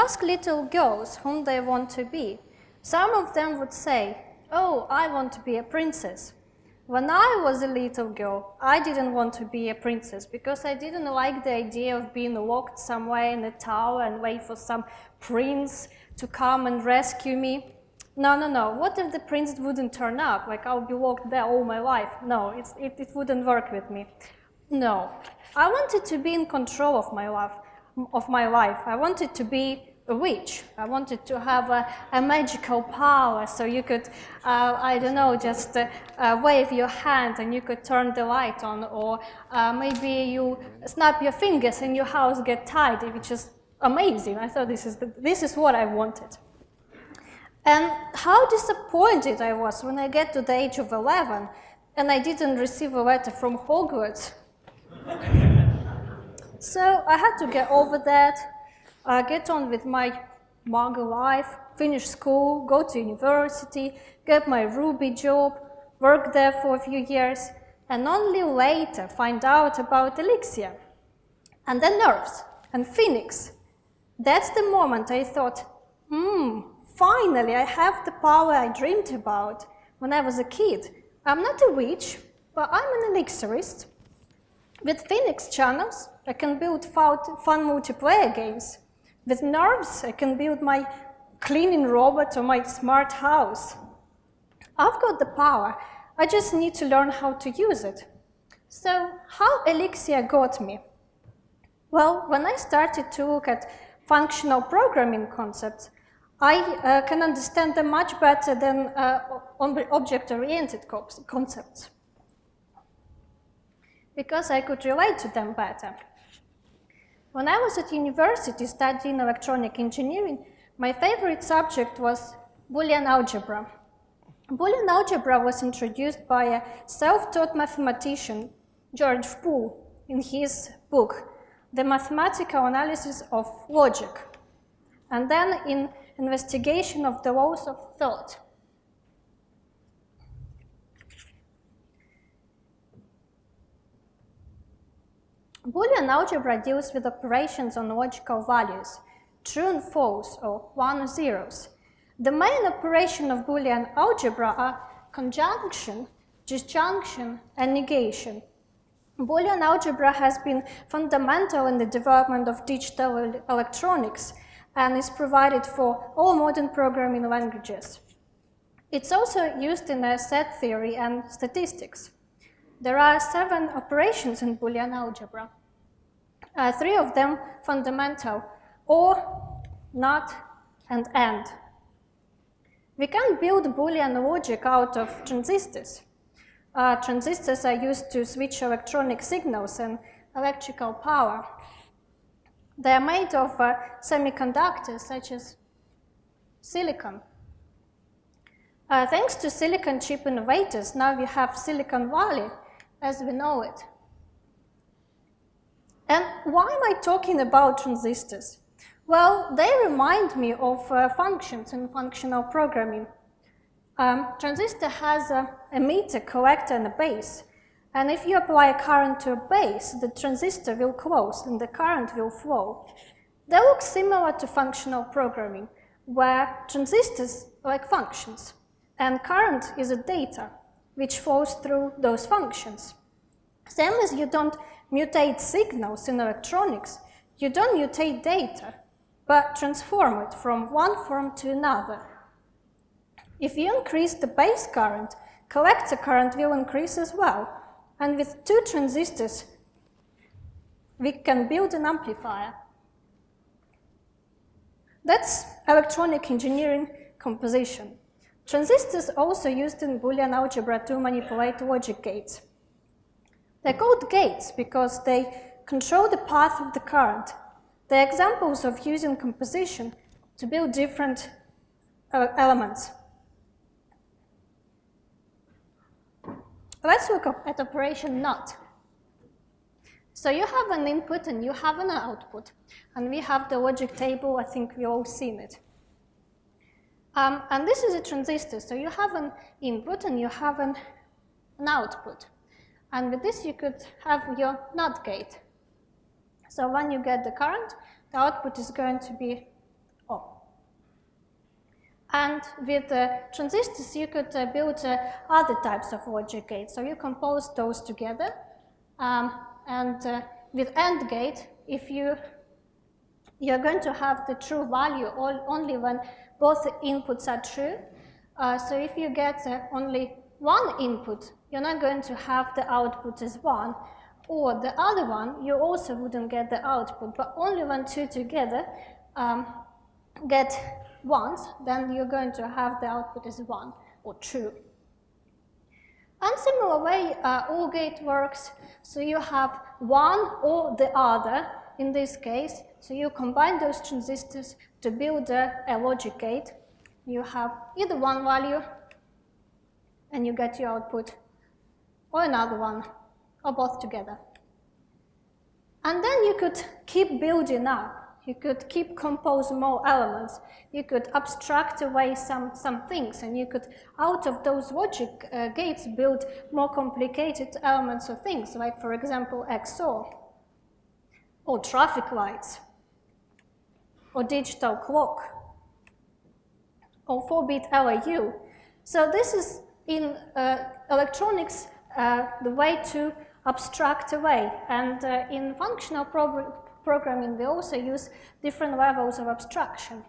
ask little girls whom they want to be, some of them would say, "Oh, I want to be a princess." When I was a little girl, I didn't want to be a princess because I didn't like the idea of being locked somewhere in a tower and wait for some prince to come and rescue me. No, no, no. What if the prince wouldn't turn up? Like, I'll be locked there all my life. No, it wouldn't work with me. No. I wanted to be in control of my life. I wanted to be a witch. I wanted to have a magical power, so you could, I don't know, just wave your hand and you could turn the light on, or maybe you snap your fingers and your house get tidy, which is amazing. I thought this is what I wanted. And how disappointed I was when I get to the age of 11 and I didn't receive a letter from Hogwarts. So I had to get over that, get on with my muggle life, finish school, go to university, get my Ruby job, work there for a few years, and only later find out about Elixir, and then nerves, and Phoenix. That's the moment I thought, finally I have the power I dreamed about when I was a kid. I'm not a witch, but I'm an elixirist. With Phoenix channels, I can build fun multiplayer games. With nerves, I can build my cleaning robot or my smart house. I've got the power, I just need to learn how to use it. So, how Elixir got me? Well, when I started to look at functional programming concepts, I can understand them much better than object-oriented concepts, because I could relate to them better. When I was at university studying electronic engineering, my favorite subject was Boolean Algebra. Boolean Algebra was introduced by a self-taught mathematician, George Boole, in his book, The Mathematical Analysis of Logic, and then in Investigation of the Laws of Thought. Boolean algebra deals with operations on logical values, true and false, or 1 or zeros. The main operation of Boolean algebra are conjunction, disjunction, and negation. Boolean algebra has been fundamental in the development of digital electronics and is provided for all modern programming languages. It's also used in set theory and statistics. There are 7 operations in Boolean algebra. 3 of them fundamental: or, not, and and. We can build Boolean logic out of transistors. Transistors are used to switch electronic signals and electrical power. They are made of semiconductors such as silicon. Thanks to silicon chip innovators, now we have Silicon Valley as we know it. And why am I talking about transistors? Well, they remind me of functions in functional programming. Transistor has a emitter, collector, and a base. And if you apply a current to a base, the transistor will close and the current will flow. They look similar to functional programming, where transistors are like functions, and current is a data which flows through those functions. Same as you don't mutate signals in electronics, you don't mutate data, but transform it from one form to another. If you increase the base current, collector current will increase as well. And with 2 transistors, we can build an amplifier. That's electronic engineering composition. Transistors are also used in Boolean algebra to manipulate logic gates. They're called gates because they control the path of the current. They're examples of using composition to build different elements. Let's look at operation NOT. So you have an input and you have an output. And we have the logic table, I think we've all seen it. And this is a transistor, so you have an input and you have an output. And with this you could have your NOT gate. So when you get the current, the output is going to be And with transistors, you could build other types of logic gates. So you compose those together. With AND gate, if you're going to have the true value only when both inputs are true. So if you get only one input, you're not going to have the output as 1. Or the other one, you also wouldn't get the output. But only when two together get 1s, then you're going to have the output as 1 or true. And similar way, OR gate works. So you have one or the other in this case. So you combine those transistors to build a logic gate. You have either one value and you get your output, or another one, or both together. And then you could keep building up. You could keep composing more elements. You could abstract away some things, and you could, out of those logic gates, build more complicated elements of things, like, for example, XOR, or traffic lights, or digital clock, or 4-bit LAU. So this is, in electronics, the way to abstract away. And in functional programming, we also use different levels of abstraction.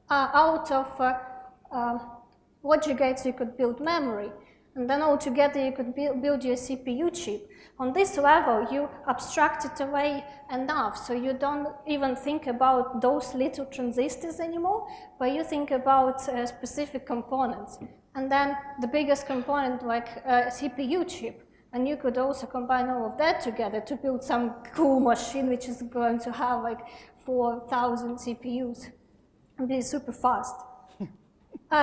Out of logic gates, you could build memory. And then altogether, you could build your CPU chip. On this level, you abstract it away enough, so you don't even think about those little transistors anymore, but you think about specific components. And then the biggest component, like a CPU chip, and you could also combine all of that together to build some cool machine which is going to have like 4,000 CPUs and be super fast.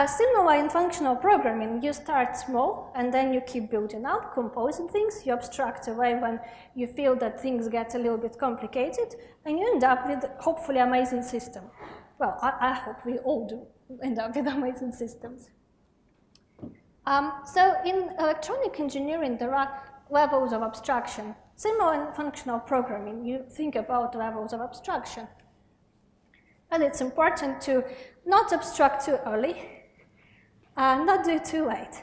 Similar in functional programming, you start small and then you keep building up, composing things, you abstract away when you feel that things get a little bit complicated, and you end up with hopefully amazing system. Well, I hope we all do end up with amazing systems. So in electronic engineering, there are levels of abstraction. Similar in functional programming, you think about levels of abstraction. And it's important to not abstract too early, and not do it too late.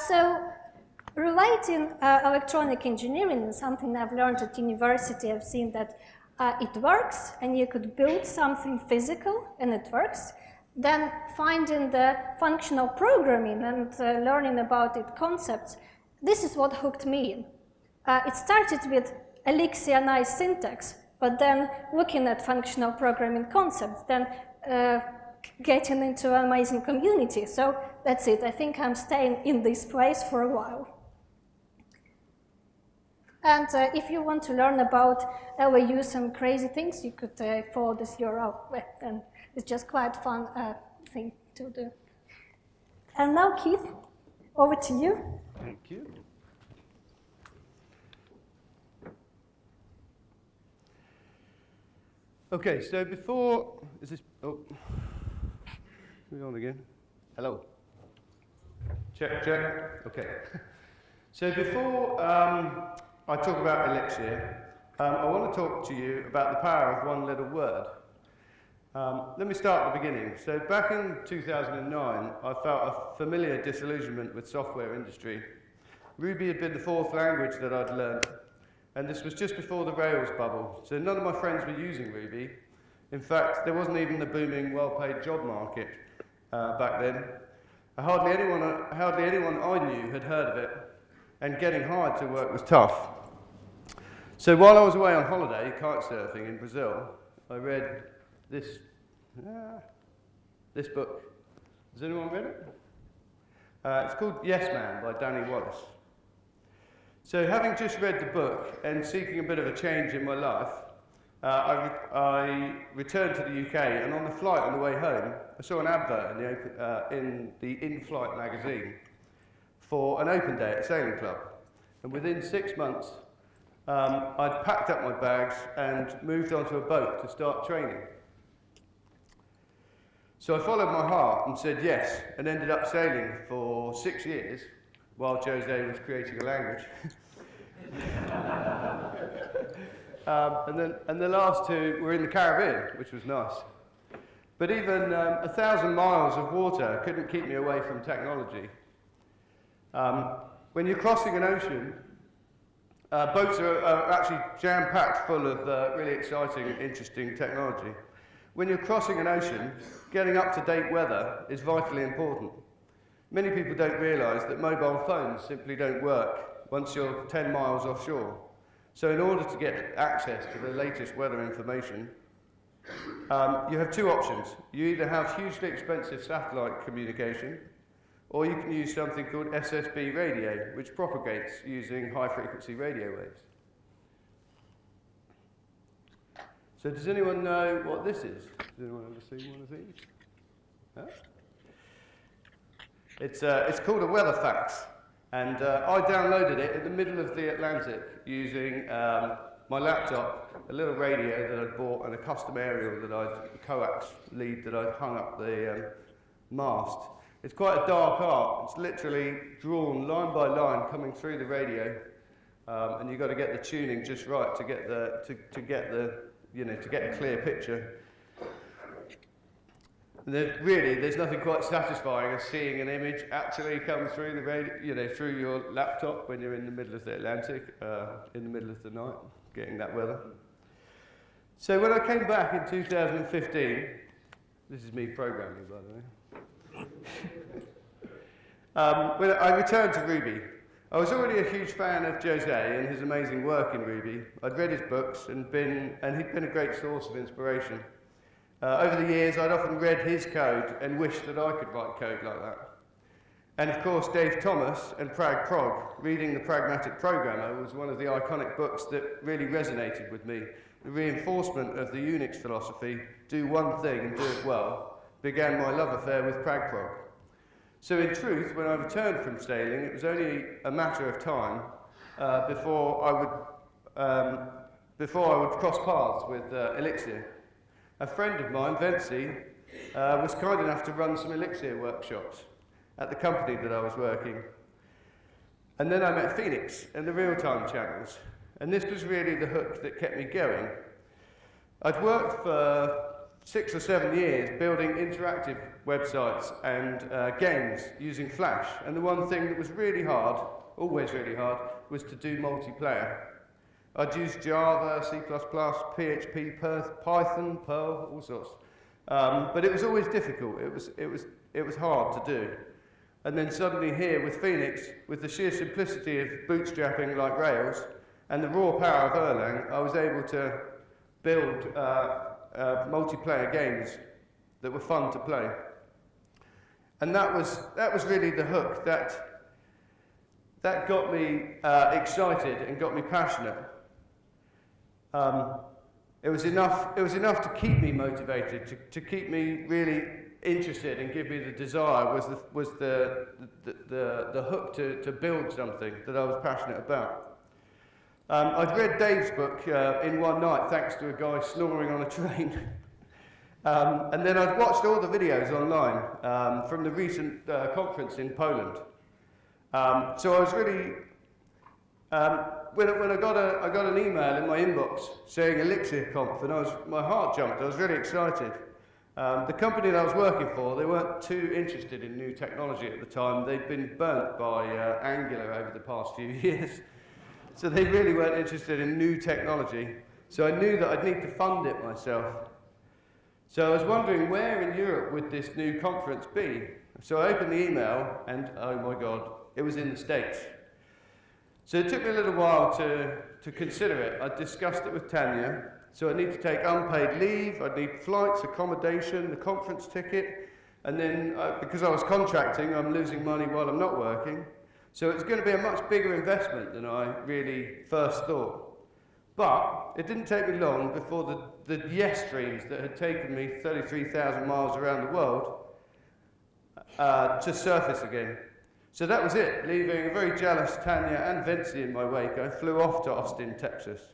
So relating electronic engineering is something I've learned at university. I've seen that it works, and you could build something physical, and it works. Then finding the functional programming and learning about its concepts, this is what hooked me in. It started with Elixir nice syntax, but then looking at functional programming concepts, then getting into an amazing community. So that's it. I think I'm staying in this place for a while. And if you want to learn about LAUs and crazy things, you could follow this URL. And it's just quite fun thing to do. And now, Keith, over to you. Thank you. Okay, so before, is this, oh, move on again. Hello. Check, check, okay. So before I talk about Elixir, I want to talk to you about the power of one little word. Let me start at the beginning. So back in 2009, I felt a familiar disillusionment with software industry. Ruby had been the fourth language that I'd learned, and this was just before the Rails bubble. So none of my friends were using Ruby. In fact, there wasn't even the booming, well-paid job market back then. Hardly anyone I knew had heard of it, and getting hired to work was tough. So while I was away on holiday, kite surfing in Brazil, I read this book. Has anyone read it? It's called Yes Man by Danny Wallace. So having just read the book and seeking a bit of a change in my life, I returned to the UK, and on the flight on the way home, I saw an advert in the In-Flight magazine for an open day at a sailing club. And within 6 months, I'd packed up my bags and moved onto a boat to start training. So I followed my heart and said yes, and ended up sailing for 6 years while José was creating a language. and the last two were in the Caribbean, which was nice. But even 1,000 miles of water couldn't keep me away from technology. When you're crossing an ocean, boats are actually jam-packed full of really exciting and interesting technology. When you're crossing an ocean, getting up-to-date weather is vitally important. Many people don't realise that mobile phones simply don't work once you're 10 miles offshore. So in order to get access to the latest weather information, you have two options. You either have hugely expensive satellite communication, or you can use something called SSB radio, which propagates using high-frequency radio waves. So does anyone know what this is? Has anyone ever seen one of these? Huh? It's called a weather fax, and I downloaded it in the middle of the Atlantic using my laptop, a little radio that I'd bought, and a custom aerial that a coax lead that I'd hung up the mast. It's quite a dark art. It's literally drawn line by line coming through the radio, and you've got to get the tuning just right to get a clear picture. There's nothing quite satisfying as seeing an image actually come through the radio, through your laptop when you're in the middle of the Atlantic, in the middle of the night, getting that weather. So when I came back in 2015, this is me programming, by the way. When I returned to Ruby, I was already a huge fan of José and his amazing work in Ruby. I'd read his books and he'd been a great source of inspiration. Over the years, I'd often read his code and wished that I could write code like that. And of course, Dave Thomas and Prag Prog, reading The Pragmatic Programmer, was one of the iconic books that really resonated with me. The reinforcement of the Unix philosophy, do one thing and do it well, began my love affair with Prag Prog. So in truth, when I returned from sailing, it was only a matter of time before I would cross paths with Elixir. A friend of mine, Vency, was kind enough to run some Elixir workshops at the company that I was working. And then I met Phoenix and the real-time channels, and this was really the hook that kept me going. I'd worked for 6 or 7 years building interactive websites and games using Flash, and the one thing that was really hard, always really hard, was to do multiplayer. I'd used Java, C++, PHP, Python, Perl, all sorts. But it was always difficult. It was hard to do. And then suddenly here with Phoenix, with the sheer simplicity of bootstrapping like Rails and the raw power of Erlang, I was able to build multiplayer games that were fun to play. And that was really the hook that got me excited and got me passionate. It was enough to keep me motivated, to keep me really interested and give me the desire, was the hook to build something that I was passionate about. I'd read Dave's book in one night thanks to a guy snoring on a train. And then I'd watched all the videos online from the recent conference in Poland. So I was really, when I got an email in my inbox saying ElixirConf, and my heart jumped. I was really excited. The company that I was working for, they weren't too interested in new technology at the time. They'd been burnt by Angular over the past few years, so they really weren't interested in new technology. So I knew that I'd need to fund it myself. So I was wondering where in Europe would this new conference be? So I opened the email, and oh my God, it was in the States. So it took me a little while to consider it. I discussed it with Tanya. So I need to take unpaid leave, I'd need flights, accommodation, the conference ticket, and then because I was contracting, I'm losing money while I'm not working. So it's going to be a much bigger investment than I really first thought. But it didn't take me long before the yes streams that had taken me 33,000 miles around the world to surface again. So that was it. Leaving a very jealous Tanya and Vency in my wake, I flew off to Austin, Texas.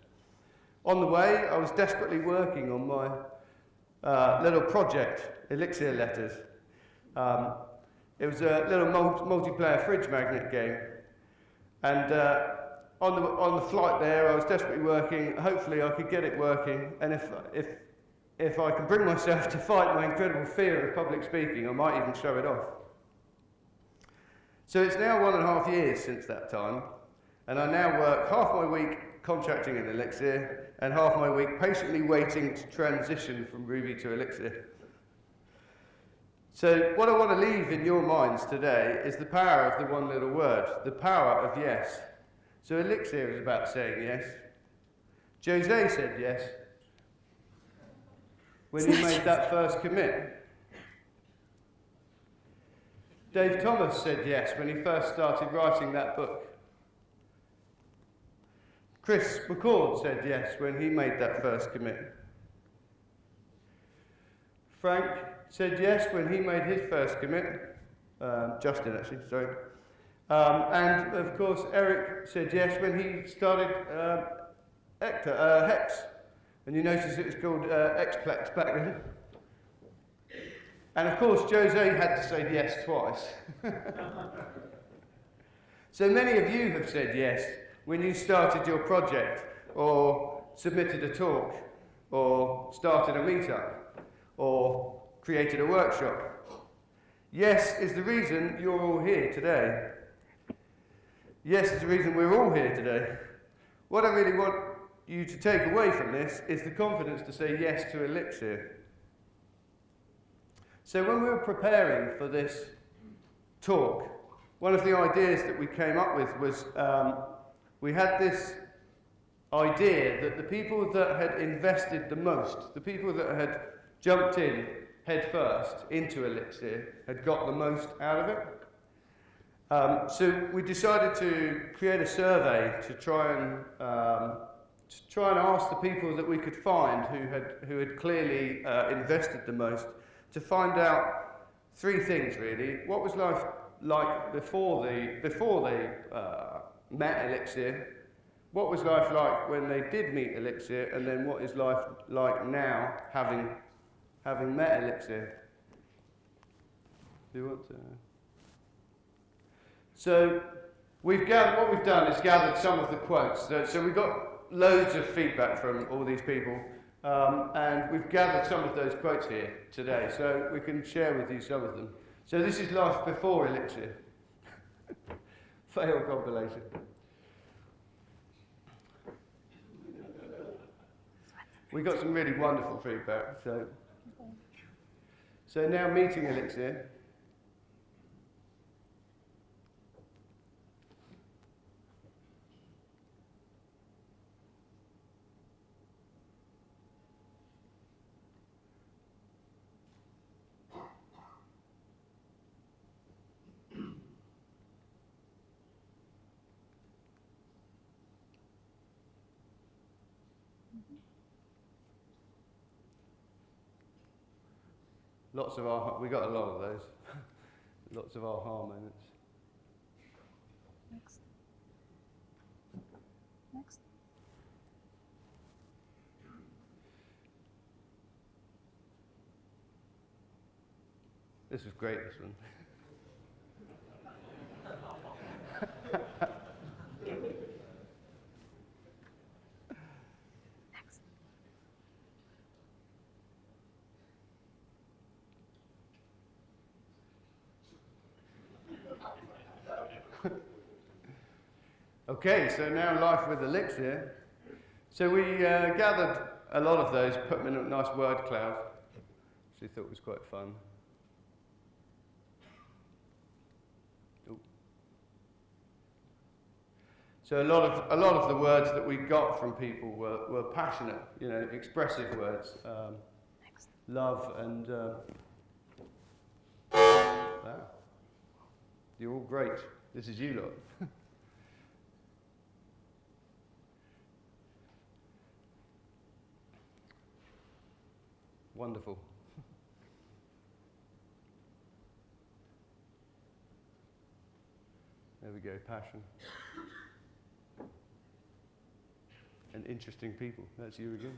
On the way, I was desperately working on my little project, Elixir Letters. It was a little multiplayer fridge magnet game. And on the flight there, I was desperately working. Hopefully, I could get it working, and if I can bring myself to fight my incredible fear of public speaking, I might even show it off. So it's now 1.5 years since that time, and I now work half my week contracting in Elixir, and half my week patiently waiting to transition from Ruby to Elixir. So what I want to leave in your minds today is the power of the one little word, the power of yes. So Elixir is about saying yes. José said yes when he made that first commit. Dave Thomas said yes when he first started writing that book. Chris McCord said yes when he made that first commit. Frank said yes when he made his first commit. Justin, actually, sorry. And of course, Eric said yes when he started Hex. And you notice it was called Xplex back then. And of course, José had to say yes twice. So many of you have said yes when you started your project, or submitted a talk, or started a meetup, or created a workshop. Yes is the reason you're all here today. Yes is the reason we're all here today. What I really want you to take away from this is the confidence to say yes to Elixir. So when we were preparing for this talk, one of the ideas that we came up with was we had this idea that the people that had invested the most, the people that had jumped in head first into Elixir, had got the most out of it. So we decided to create a survey to try and ask the people that we could find who had clearly invested the most, to find out 3 things really. What was life like before they met Elixir? What was life like when they did meet Elixir? And then what is life like now, having met Elixir? Do you want to? So what we've done is gathered some of the quotes. So we got loads of feedback from all these people, and we've gathered some of those quotes here today, so we can share with you some of them. So this is life before Elixir. Failed compilation. We got some really wonderful feedback. So now meeting Elixir. We got a lot of those. Lots of aha moments. Next. This was great, this one. Okay, so now life with Elixir. So we gathered a lot of those, put them in a nice word cloud, which we thought was quite fun. Ooh. So a lot of the words that we got from people were passionate, expressive words, love and wow. You're all great. This is you lot. Wonderful. There we go, passion. And interesting people. That's you again.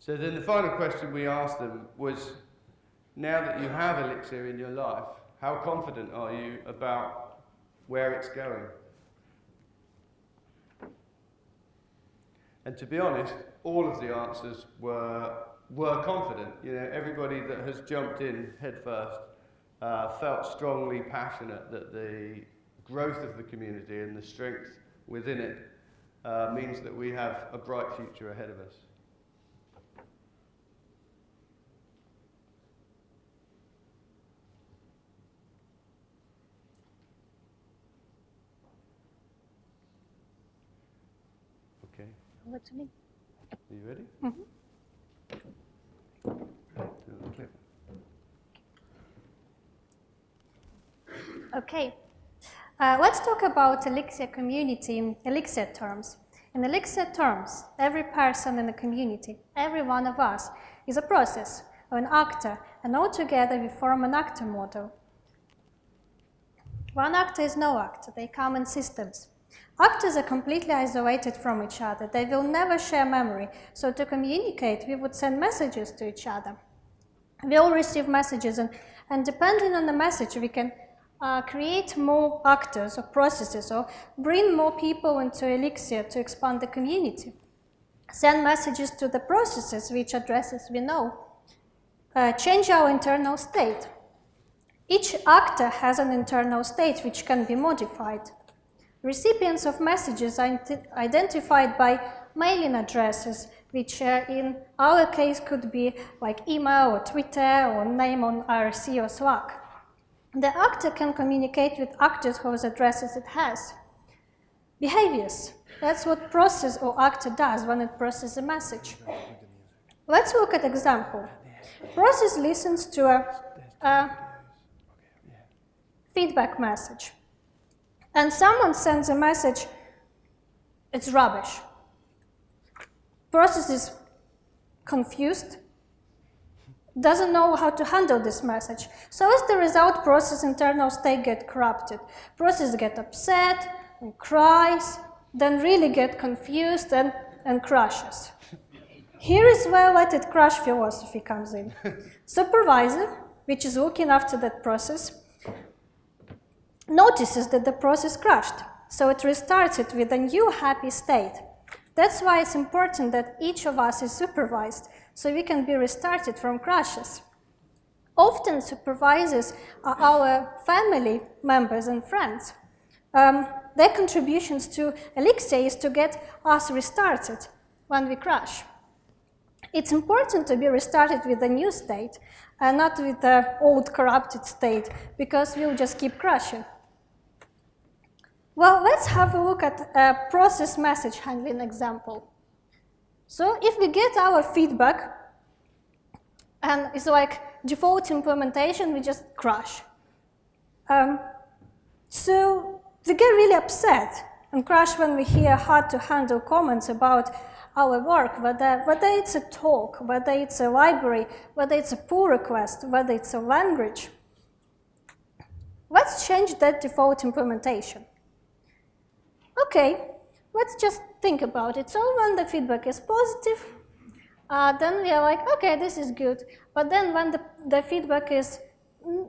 So then the final question we asked them was, now that you have Elixir in your life, how confident are you about where it's going? And to be honest, all of the answers were confident. You know, everybody that has jumped in headfirst felt strongly passionate that the growth of the community and the strength within it means that we have a bright future ahead of us. Okay. Over to me. Are you ready? Mm-hmm. Okay. Okay. Let's talk about Elixir community in Elixir terms. In Elixir terms, every person in the community, every one of us, is a process or an actor, and all together we form an actor model. One actor is no actor, they come in systems. Actors are completely isolated from each other, they will never share memory, so to communicate we would send messages to each other. We all receive messages, and depending on the message we can create more actors or processes, or bring more people into Elixir to expand the community. Send messages to the processes, which addresses we know. Change our internal state. Each actor has an internal state which can be modified. Recipients of messages are identified by mailing addresses, which in our case could be like email or Twitter or name on IRC or Slack. The actor can communicate with actors whose addresses it has. Behaviors. That's what process or actor does when it processes a message. Let's look at example. Process listens to a feedback message. And someone sends a message, it's rubbish. Process is confused, doesn't know how to handle this message. So as the result, process internal state get corrupted. Process get upset and cries, then really get confused and crashes. Here is where let it crash philosophy comes in. Supervisor, which is looking after that process, notices that the process crashed, so it restarts it with a new happy state. That's why it's important that each of us is supervised, so we can be restarted from crashes. Often supervisors are our family members and friends. Their contributions to Elixir is to get us restarted when we crash. It's important to be restarted with a new state and not with the old corrupted state, because we'll just keep crashing. Well, let's have a look at a process message handling example. So if we get our feedback and it's like default implementation, we just crash. So we get really upset and crash when we hear hard to handle comments about our work, whether it's a talk, whether it's a library, whether it's a pull request, whether it's a language. Let's change that default implementation. Okay, let's just think about it. So when the feedback is positive, then we are like, okay, this is good. But then when the feedback is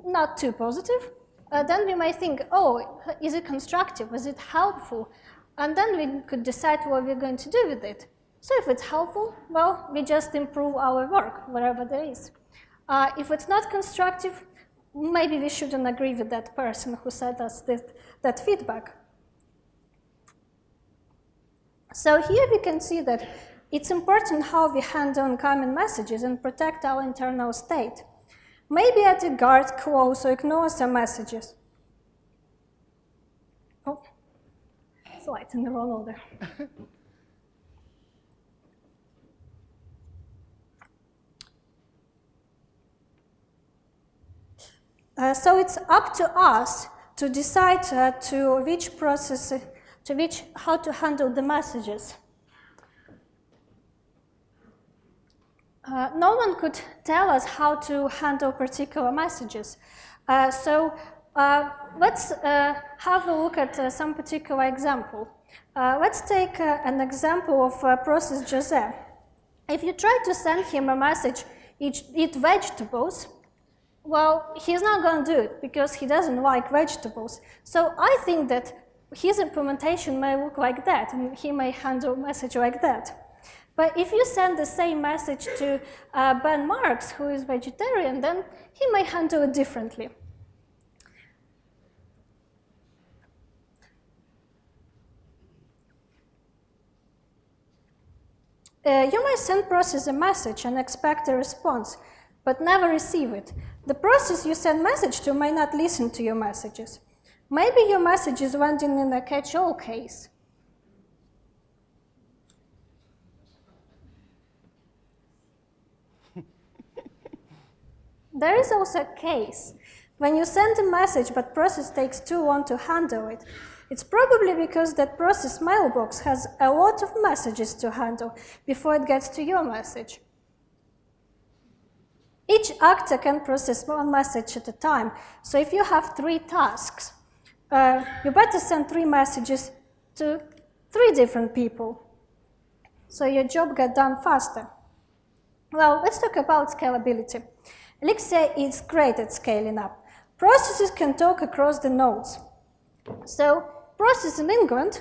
not too positive, then we might think, oh, is it constructive? Is it helpful? And then we could decide what we're going to do with it. So if it's helpful, well, we just improve our work, wherever there is. If it's not constructive, maybe we shouldn't agree with that person who sent us that feedback. So here we can see that it's important how we handle incoming messages and protect our internal state. Maybe add a guard clause or ignore some messages. Oh, slides in the wrong order. So it's up to us to decide to which process, how to handle the messages. No one could tell us how to handle particular messages. So let's have a look at some particular example. Let's take an example of process José. If you try to send him a message, eat vegetables, well, he's not going to do it because he doesn't like vegetables. So I think that his implementation may look like that, and he may handle a message like that. But if you send the same message to Ben Marks, who is vegetarian, then he may handle it differently. You may send process a message and expect a response, but never receive it. The process you send message to may not listen to your messages. Maybe your message is landing in a catch-all case. There is also a case. When you send a message but process takes too long to handle it, it's probably because that process mailbox has a lot of messages to handle before it gets to your message. Each actor can process one message at a time, so if you have 3 tasks, you better send 3 messages to 3 different people, so your job gets done faster. Well, let's talk about scalability. Elixir is great at scaling up. Processes can talk across the nodes. So, process in England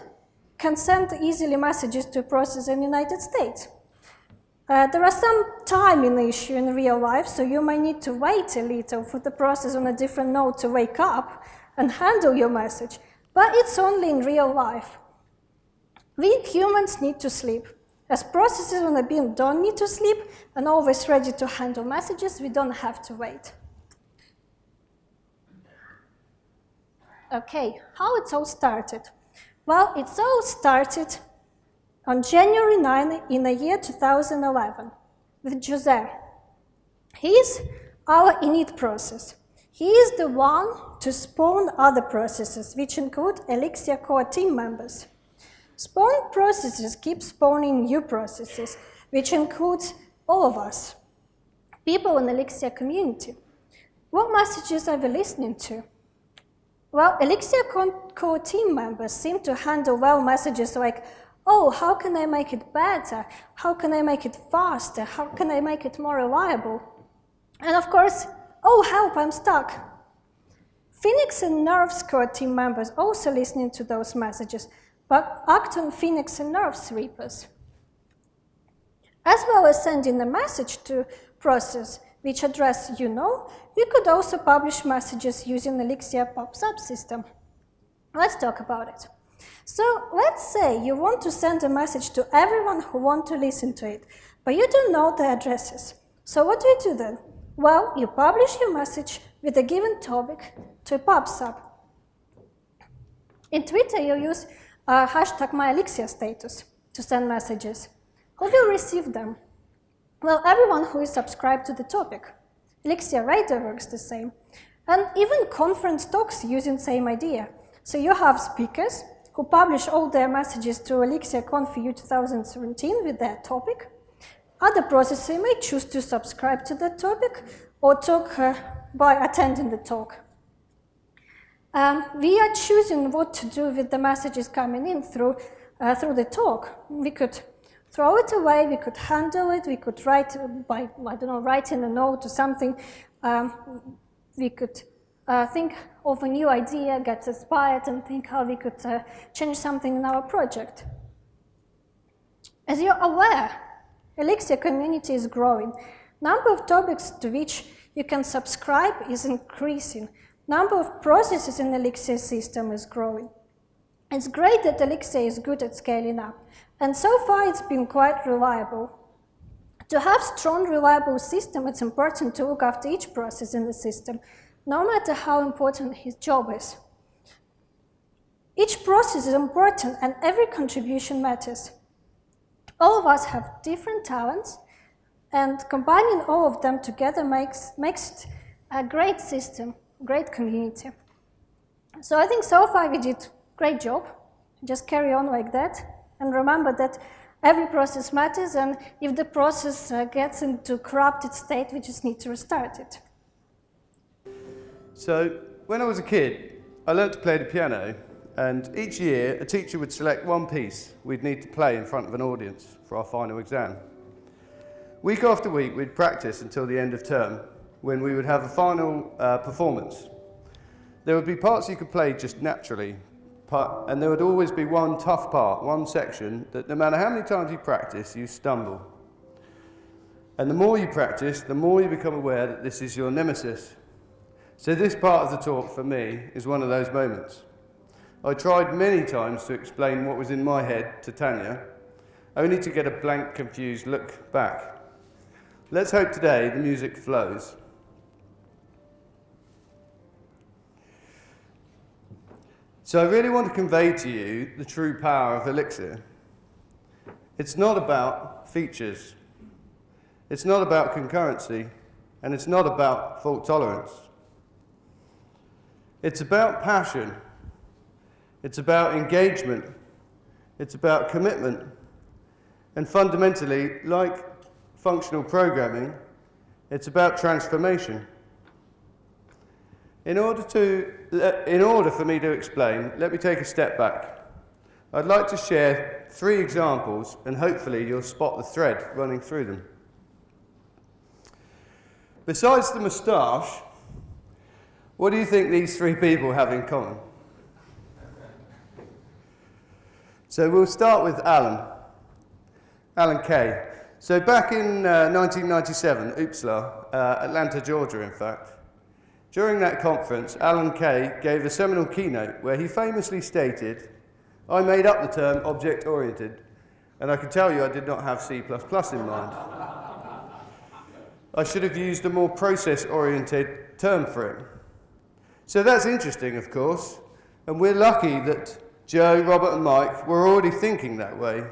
can send easily messages to a process in the United States. There are some timing issues in real life, so you may need to wait a little for the process on a different node to wake up and handle your message, but it's only in real life. We humans need to sleep. As processes on a beam don't need to sleep and always ready to handle messages, we don't have to wait. Okay, how it all started? Well, it all started on January 9 in the year 2011 with José. He is our init process. He is the one to spawn other processes, which include Elixir core team members. Spawn processes keep spawning new processes, which includes all of us, people in the Elixir community. What messages are we listening to? Well, Elixir core team members seem to handle well messages like, oh, how can I make it better? How can I make it faster? How can I make it more reliable? And of course, oh, help, I'm stuck. Phoenix and Nerve's core team members also listening to those messages, but act on Phoenix and Nerve's repos. As well as sending a message to process which address you know, you could also publish messages using Elixir pub subsystem. Let's talk about it. So let's say you want to send a message to everyone who wants to listen to it, but you don't know the addresses. So what do you do then? Well, you publish your message with a given topic to a pub sub. In Twitter, you use hashtag myElixirStatus to send messages. Who will receive them? Well, everyone who is subscribed to the topic. Elixir Radio works the same. And even conference talks using the same idea. So you have speakers who publish all their messages to ElixirConf 2017 with their topic. Other processes may choose to subscribe to that topic or talk by attending the talk. We are choosing what to do with the messages coming in through the talk. We could throw it away, we could handle it, we could write by, writing a note or something. We could think of a new idea, get inspired, and think how we could change something in our project. As you're aware, Elixir community is growing. Number of topics to which you can subscribe is increasing. Number of processes in Elixir system is growing. It's great that Elixir is good at scaling up, and so far it's been quite reliable. To have strong, reliable system, it's important to look after each process in the system, no matter how important his job is. Each process is important and every contribution matters. All of us have different talents, and combining all of them together makes it a great system, great community. So I think so far we did a great job. Just carry on like that, and remember that every process matters, and if the process gets into corrupted state, we just need to restart it. So, when I was a kid, I learned to play the piano, and each year a teacher would select one piece we'd need to play in front of an audience for our final exam. Week after week, we'd practice until the end of term, when we would have a final performance. There would be parts you could play just naturally, and there would always be one tough part, one section, that no matter how many times you practice, you stumble. And the more you practice, the more you become aware that this is your nemesis. So this part of the talk, for me, is one of those moments. I tried many times to explain what was in my head to Tanya, only to get a blank, confused look back. Let's hope today the music flows. So I really want to convey to you the true power of Elixir. It's not about features. It's not about concurrency. And it's not about fault tolerance. It's about passion. It's about engagement. It's about commitment. And fundamentally, like functional programming, it's about transformation. In order for me to explain, let me take a step back. I'd like to share 3 examples, and hopefully you'll spot the thread running through them. Besides the moustache, what do you think these 3 people have in common? So we'll start with Alan Kay. So back in 1997, Uppsala, Atlanta, Georgia, in fact, during that conference, Alan Kay gave a seminal keynote where he famously stated, "I made up the term object-oriented, and I can tell you I did not have C++ in mind. I should have used a more process-oriented term for it." So that's interesting, of course, and we're lucky that Joe, Robert and Mike were already thinking that way.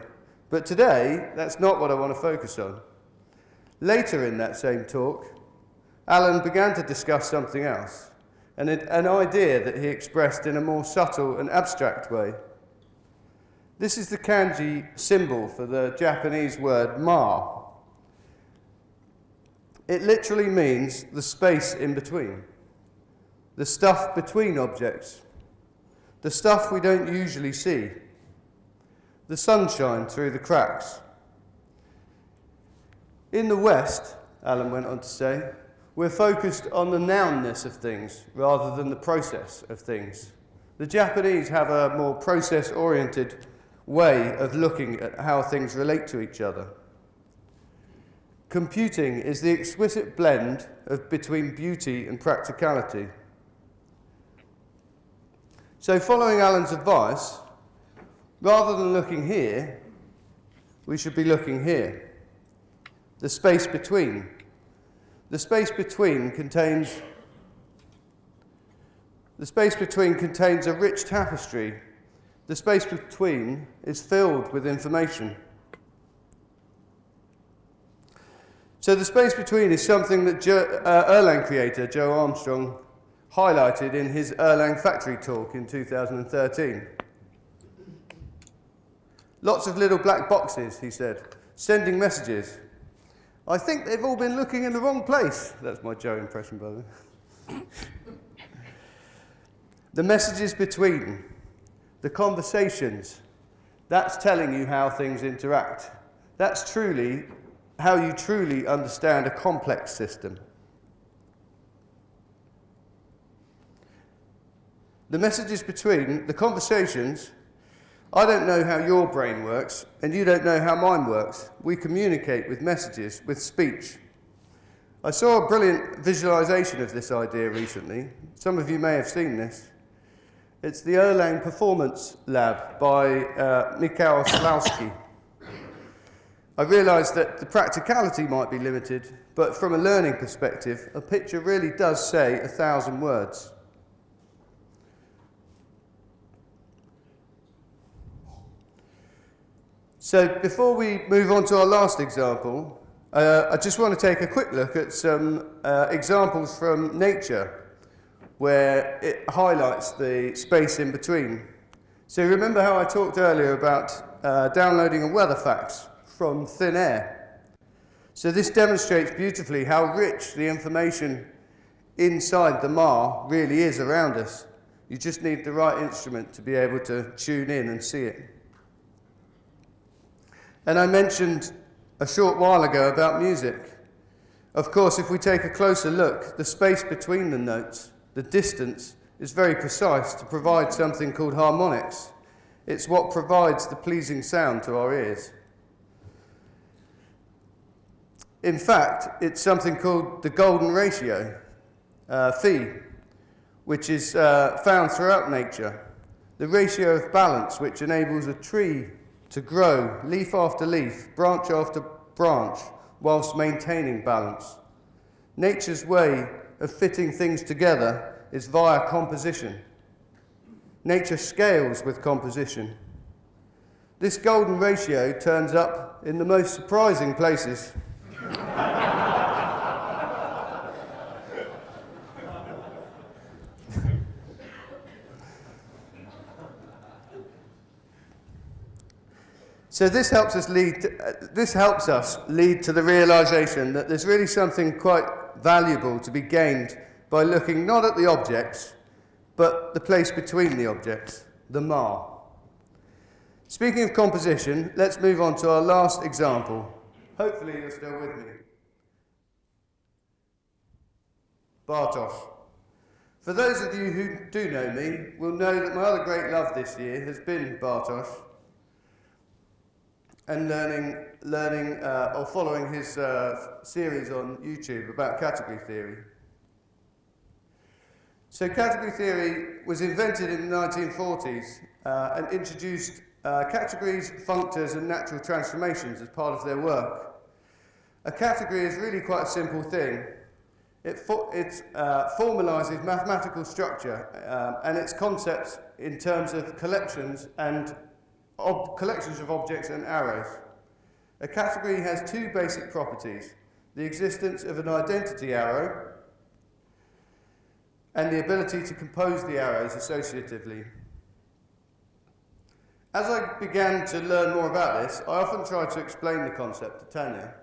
But today, that's not what I want to focus on. Later in that same talk, Alan began to discuss something else, an idea that he expressed in a more subtle and abstract way. This is the kanji symbol for the Japanese word ma. It literally means the space in between, the stuff between objects, the stuff we don't usually see, the sunshine through the cracks. In the West, Alan went on to say, we're focused on the nounness of things rather than the process of things. The Japanese have a more process-oriented way of looking at how things relate to each other. Computing is the exquisite blend between beauty and practicality. So following Alan's advice, rather than looking here, we should be looking here. The space between. The space between contains a rich tapestry. The space between is filled with information. So the space between is something that Erlang creator Joe Armstrong highlighted in his Erlang factory talk in 2013. Lots of little black boxes, he said, sending messages. I think they've all been looking in the wrong place. That's my Joe impression, by the way. The messages between, the conversations, that's telling you how things interact. That's truly how you truly understand a complex system. The messages between, the conversations, I don't know how your brain works, and you don't know how mine works. We communicate with messages, with speech. I saw a brilliant visualization of this idea recently. Some of you may have seen this. It's the Erlang Performance Lab by Mikhail Salisbury. I realised that the practicality might be limited, but from a learning perspective, a picture really does say 1,000 words. So before we move on to our last example, I just want to take a quick look at some examples from nature where it highlights the space in between. So remember how I talked earlier about downloading a weather fax from thin air? So this demonstrates beautifully how rich the information inside the MAR really is around us. You just need the right instrument to be able to tune in and see it. And I mentioned a short while ago about music. Of course, if we take a closer look, the space between the notes, the distance, is very precise to provide something called harmonics. It's what provides the pleasing sound to our ears. In fact, it's something called the golden ratio, phi, which is found throughout nature. The ratio of balance which enables a tree to grow leaf after leaf, branch after branch, whilst maintaining balance. Nature's way of fitting things together is via composition. Nature scales with composition. This golden ratio turns up in the most surprising places. So this helps us lead to the realization that there's really something quite valuable to be gained by looking not at the objects, but the place between the objects, the ma. Speaking of composition, let's move on to our last example. Hopefully you're still with me. Bartosz. For those of you who do know me, will know that my other great love this year has been Bartosz, and learning or following his series on YouTube about category theory. So category theory was invented in the 1940s and introduced categories, functors and natural transformations as part of their work. A category is really quite a simple thing. It formalizes mathematical structure and its concepts in terms of collections of objects and arrows. A category has two basic properties: the existence of an identity arrow and the ability to compose the arrows associatively. As I began to learn more about this, I often tried to explain the concept to Tanya.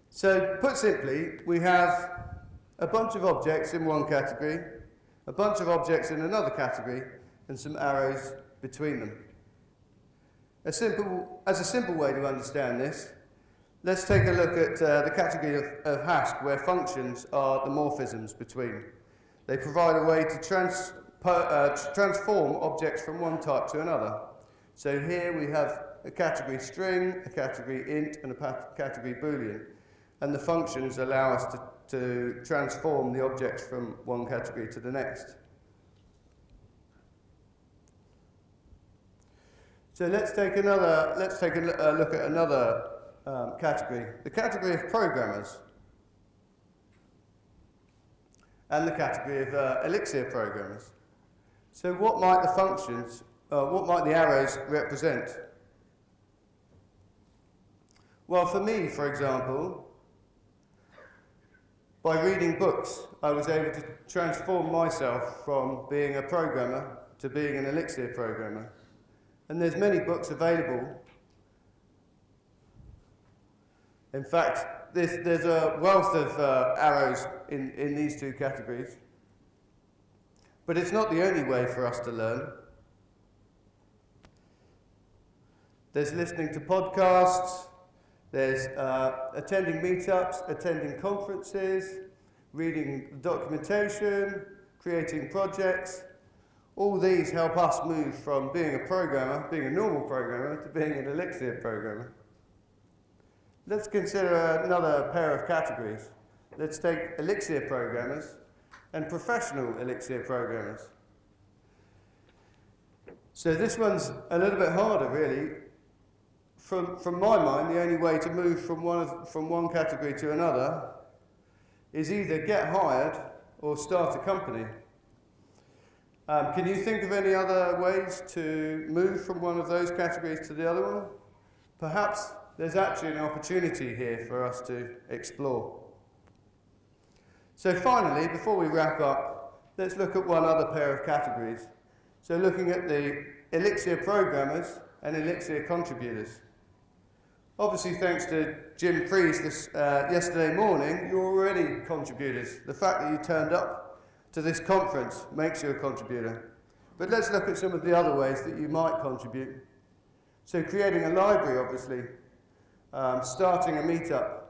So, put simply, we have a bunch of objects in one category, a bunch of objects in another category, and some arrows between them. As a simple way to understand this, let's take a look at the category of Haskell, where functions are the morphisms between. They provide a way to transform objects from one type to another. So here we have a category string, a category int, and a category Boolean. And the functions allow us to transform the objects from one category to the next. So let's take a look at another category, the category of programmers, and the category of Elixir programmers. So what might the arrows represent? Well, for me, for example, by reading books, I was able to transform myself from being a programmer to being an Elixir programmer. And there's many books available. In fact, there's a wealth of arrows in these two categories. But it's not the only way for us to learn. There's listening to podcasts, there's attending meetups, attending conferences, reading documentation, creating projects. All these help us move from being a programmer, being a normal programmer, to being an Elixir programmer. Let's consider another pair of categories. Let's take Elixir programmers and professional Elixir programmers. So this one's a little bit harder, really. From my mind, the only way to move from one category to another is either get hired or start a company. Can you think of any other ways to move from one of those categories to the other one? Perhaps there's actually an opportunity here for us to explore. So finally, before we wrap up, let's look at one other pair of categories. So looking at the Elixir programmers and Elixir contributors. Obviously, thanks to Jim Freeze yesterday morning, you're already contributors. The fact that you turned up to this conference makes you a contributor. But let's look at some of the other ways that you might contribute. So creating a library, obviously, starting a meetup,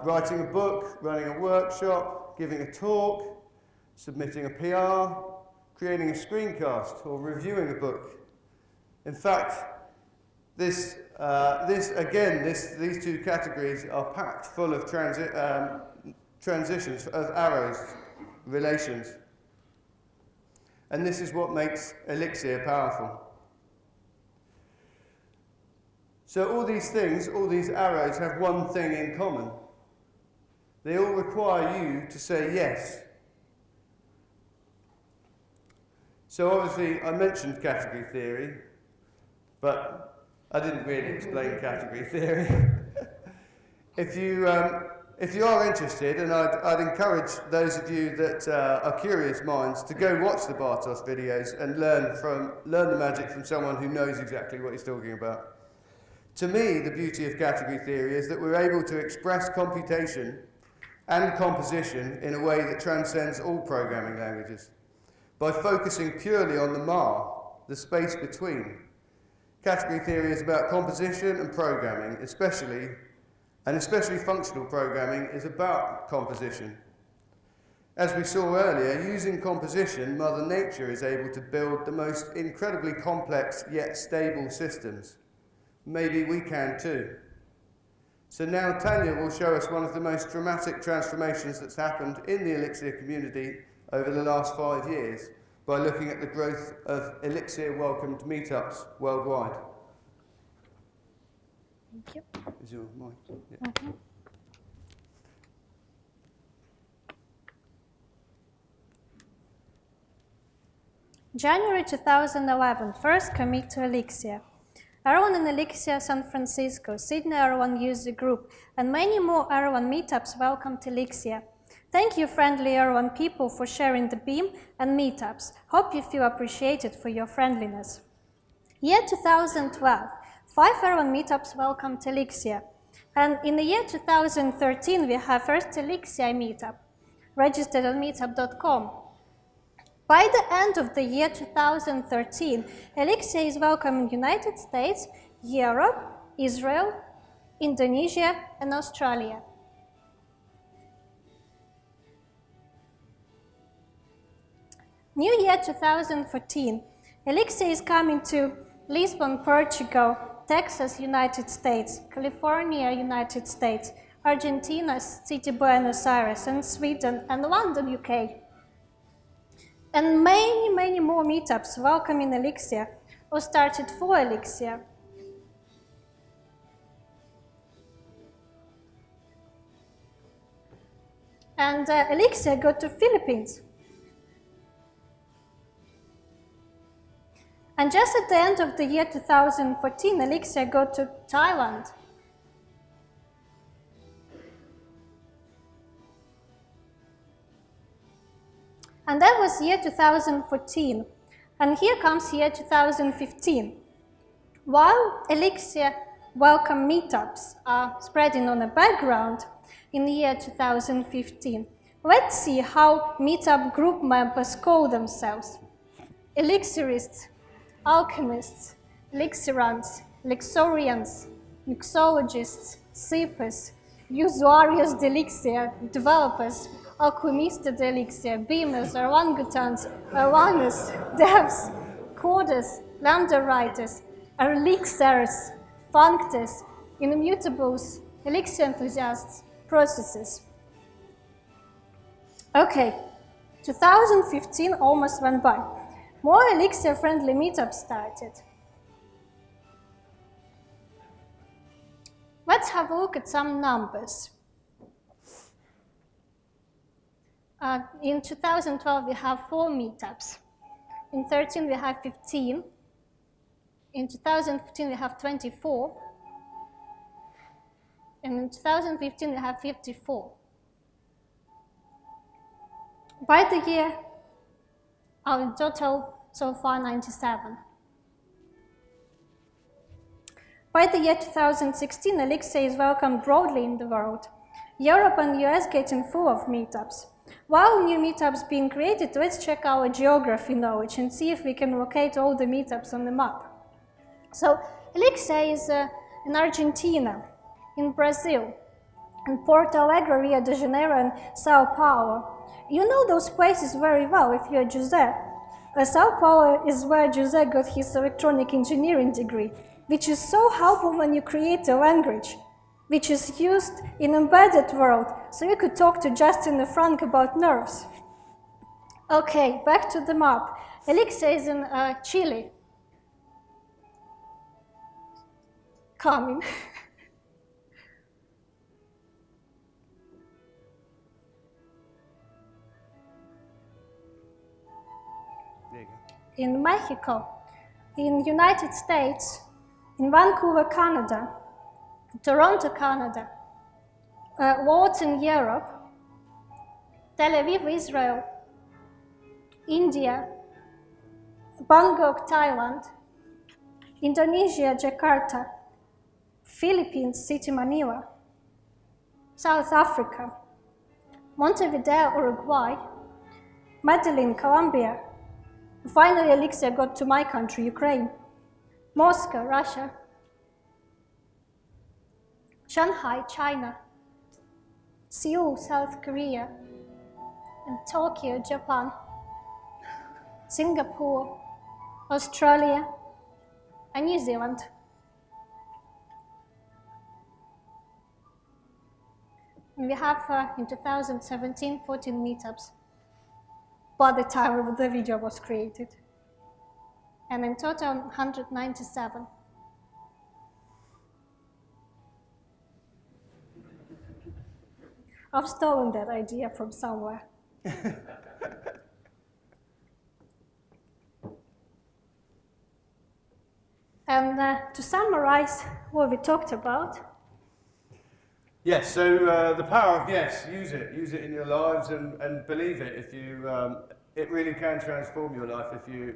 writing a book, running a workshop, giving a talk, submitting a PR, creating a screencast, or reviewing a book. In fact, these two categories are packed full of transitions, of arrows, relations. And this is what makes Elixir powerful. So all these things, all these arrows have one thing in common. They all require you to say yes. So obviously I mentioned category theory, but I didn't really explain category theory. If you are interested, and I'd encourage those of you that are curious minds to go watch the Bartos videos and learn the magic from someone who knows exactly what he's talking about. To me, the beauty of category theory is that we're able to express computation and composition in a way that transcends all programming languages by focusing purely on the MAR, the space between. Category theory is about composition and programming, especially functional programming is about composition. As we saw earlier, using composition, Mother Nature is able to build the most incredibly complex yet stable systems. Maybe we can too. So now Tanya will show us one of the most dramatic transformations that's happened in the Elixir community over the last 5 years by looking at the growth of Elixir-welcomed meetups worldwide. Thank you. Is your mic? Yeah. Okay. January 2011, first commit to Elixir. Everyone in Elixir San Francisco, Sydney Everyone User Group, and many more Everyone meetups welcome to Elixir. Thank you, friendly Everyone people, for sharing the beam and meetups. Hope you feel appreciated for your friendliness. Year 2012, 5 Everyone meetups welcome to Elixir. And in the year 2013, we have first Elixir meetup, registered on meetup.com. By the end of the year 2013, Elixir is welcome in United States, Europe, Israel, Indonesia, and Australia. New year 2014, Elixir is coming to Lisbon, Portugal, Texas, United States, California, United States, Argentina, city Buenos Aires, and Sweden, and London, UK. And many, many more meetups welcoming Elixir or started for Elixir. And Elixir go to Philippines. And just at the end of the year 2014, Elixir go to Thailand. And that was year 2014. And here comes year 2015. While Elixir welcome meetups are spreading on the background in the year 2015, let's see how meetup group members call themselves. Elixirists, Alchemists, Elixirants, Elixorians, Mixologists, Seepers, Usuarios de Elixir, Developers, Alchemistas de Elixir, Beamers, Orangutans, Awanas, Devs, Coders, Lambda Writers, Elixirs, Functors, Immutables, Elixir Enthusiasts, Processes. Okay, 2015 almost went by. More Elixir-friendly meetups started. Let's have a look at some numbers. In 2012, we have 4 meetups. In 2013, we have 15. In 2015, we have 24. And in 2015, we have 54. By the year, our total so far 97. By the year 2016, Elixir is welcomed broadly in the world. Europe and US getting full of meetups. While new meetups being created, let's check our geography knowledge and see if we can locate all the meetups on the map. So Elixir is in Argentina, in Brazil, in Porto Alegre, Rio de Janeiro, and Sao Paulo. You know those places very well if you're José. Sao Paulo is where José got his electronic engineering degree, which is so helpful when you create a language, which is used in embedded world, so you could talk to Justin and Frank about nerves. Okay, back to the map. Elixir is in Chile. Coming. There you go. In Mexico, in United States, in Vancouver, Canada, Toronto, Canada, Lords in Europe, Tel Aviv, Israel, India, Bangkok, Thailand, Indonesia, Jakarta, Philippines, City Manila, South Africa, Montevideo, Uruguay, Medellin, Colombia. Finally, Elixir got to my country, Ukraine, Moscow, Russia, Shanghai, China, Seoul, South Korea, and Tokyo, Japan, Singapore, Australia, and New Zealand. And we have, in 2017, 14 meetups by the time the video was created. And in total, 197. I've stolen that idea from somewhere. And to summarize what we talked about. Yes, so the power of yes, use it in your lives and believe it. If you, it really can transform your life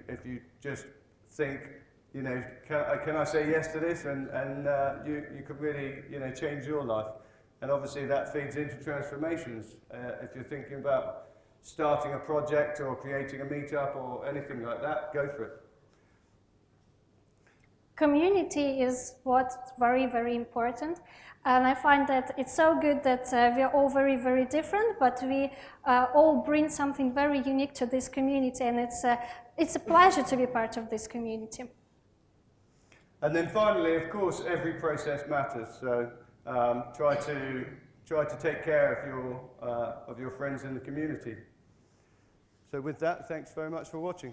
if you just think, you know, can I say yes to this, and you could really, you know, change your life. And obviously that feeds into transformations. If you're thinking about starting a project or creating a meetup or anything like that, go for it. Community is what's very, very important. And I find that it's so good that we're all very, very different, but we all bring something very unique to this community, and it's a pleasure to be part of this community. And then finally, of course, every process matters. So try to take care of your friends in the community. So with that, thanks very much for watching.